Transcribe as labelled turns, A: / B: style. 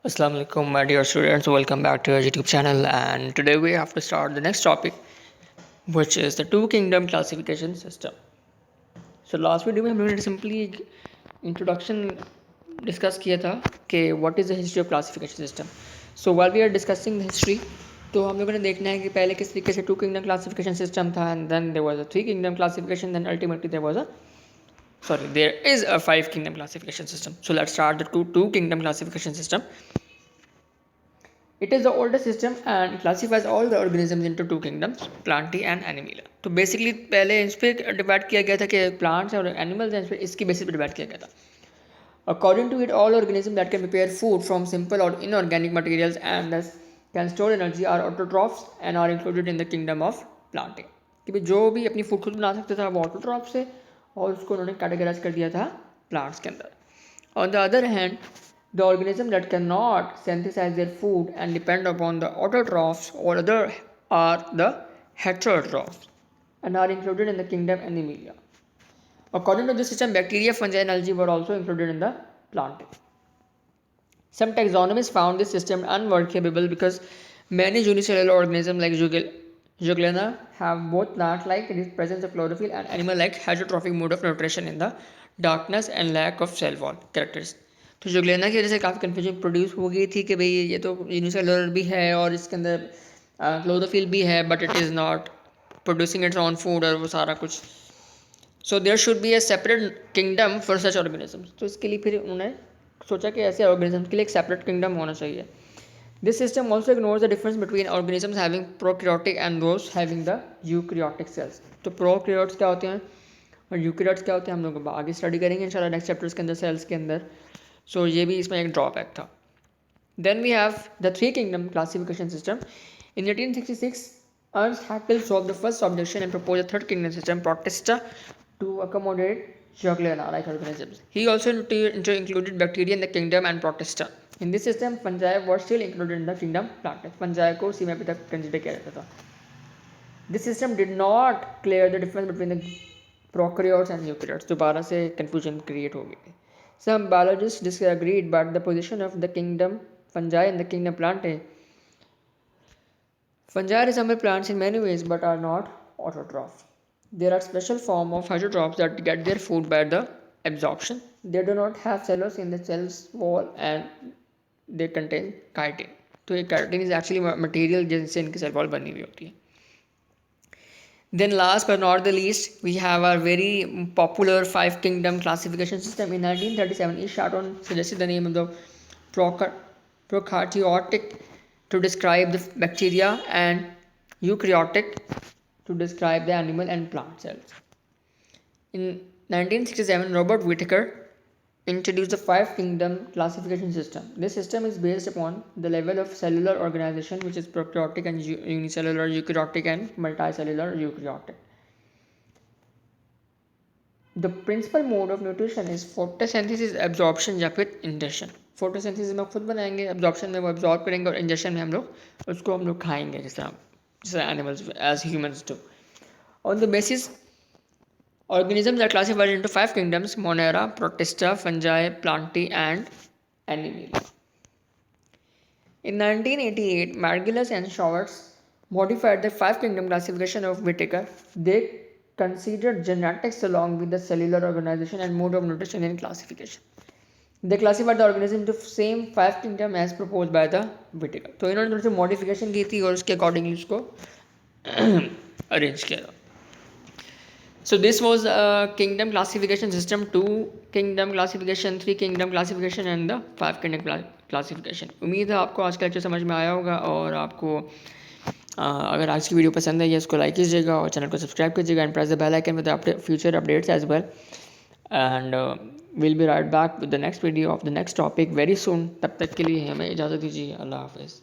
A: Assalamu alaikum, my dear students. Welcome back to our YouTube channel. And today we have to start the next topic, which is the two kingdom classification system. So last video में हम लोगों ने simply introduction discuss किया था कि what is the history of classification system. So while we are discussing the history, तो हम लोगों ने देखना है कि पहले किस तरीके से two kingdom classification system था, and then there was a three kingdom classification, then ultimately there is a five kingdom classification system. So let's start the two kingdom classification system. It is the oldest system and classifies all the organisms into two kingdoms, plantae and animalia. तो basically पहले इस पर divide किया गया था कि plants और animals हैं, इस पर इसकी बेसिस पे डिवाइड किया गया था. According to it, all organisms that can prepare food from simple or inorganic materials and thus can store energy are autotrophs and are included in the kingdom of plantae. कि भाई जो भी अपनी food खुद बना सकता था वो ऑटोट्रॉफ से, और उसको उन्होंने कैटेगराइज कर दिया था प्लांट्स के अंदर. On the other hand, the organisms that cannot synthesize their food and depend upon the autotrophs or other are the heterotrophs and are included in the kingdom Animalia. According to this system, bacteria, fungi and algae were also included in the plantae. Some taxonomists found this system unworkable because many unicellular organisms like Juglana have both plant-like presence of chlorophyll and animal-like heterotrophic mode of nutrition in the darkness and lack of cell wall characters. तो जुगलेना की वजह से काफ़ी confusion produce हो गई थी कि भाई ये तो यूनिसेलुलर भी है और इसके अंदर क्लोरोफिल भी है, but it is not producing its own food और वो सारा कुछ. So there should be a separate kingdom for such organisms. तो इसके लिए फिर उन्होंने सोचा कि ऐसे ऑर्गेनिजम्स के लिए एक सेपरेट किंगडम होना चाहिए. This system also ignores the difference between organisms having prokaryotic and those having the eukaryotic cells. तो प्रोकैरियोट्स क्या होते हैं और यूकैरियोट्स क्या होते हैं हम लोग आगे स्टडी करेंगे इंशाल्लाह नेक्स्ट चैप्टर्स के अंदर सेल्स के अंदर. सो ये भी इसमें एक ड्रॉबैक था. Then we have the three kingdom classification system. In 1866 Ernst Haeckel solved the first objection and proposed a third kingdom system, Protista, to accommodate Juglana-like organisms. He also included bacteria in the kingdom and Protista. In this system, fungi were still included in the kingdom Plantae. Fungi को उसी में अभी तक consider किया जाता था. This system did not clear the difference between the prokaryotes and eukaryotes. दोबारा से confusion create हो गई. Some biologists disagreed, but the position of the kingdom fungi and the kingdom Plantae. Fungi resemble plants in many ways, but are not autotrophs. There are special forms of heterotrophs that get their food by the absorption. They do not have cellulose in the cell's wall and they contain chitin. तो ये chitin is actually material जिनसे इनकी cell wall बनी हुई होती है. Then last but not the least, we have our very popular five kingdom classification system. In 1937, E. Charton suggested the name of the prokaryotic to describe the bacteria and eukaryotic to describe the animal and plant cells. In 1967, Robert Whittaker introduced the five kingdom classification system. This system is based upon the level of cellular organization, which is prokaryotic and unicellular, eukaryotic and multicellular eukaryotic. The principal mode of nutrition is photosynthesis, absorption या फिर ingestion. photosynthesis में खुद बनाएंगे, absorption में वो absorb करेंगे और ingestion में हम लोग खाएंगे जैसे animals as humans do. On the basis, organisms are classified into five kingdoms: Monera, Protista, fungi, Plantae and Animalia. In 1988, Margulis and Schwartz modified the five kingdom classification of Whittaker. They considered genetics along with the cellular organization and mode of nutrition in classification. They classified the organism into same five kingdom as proposed by the Whittaker. तो इन्होंने थोड़ी सी modification की थी और उसके accordingly उसको arrange किया. So this was a kingdom classification system, two kingdom classification, three kingdom classification and the five kingdom classification. उम्मीद है आपको आज का लेक्चर समझ में आया होगा और आपको अगर आज की वीडियो पसंद है या इसको लाइक कीजिएगा और चैनल को सब्सक्राइब कीजिएगा and press the bell icon with future updates as well. And will be right back with the next video of the next topic very soon. तब तक के लिए हमें इजाज़त दीजिए. अल्लाह हाफिज़.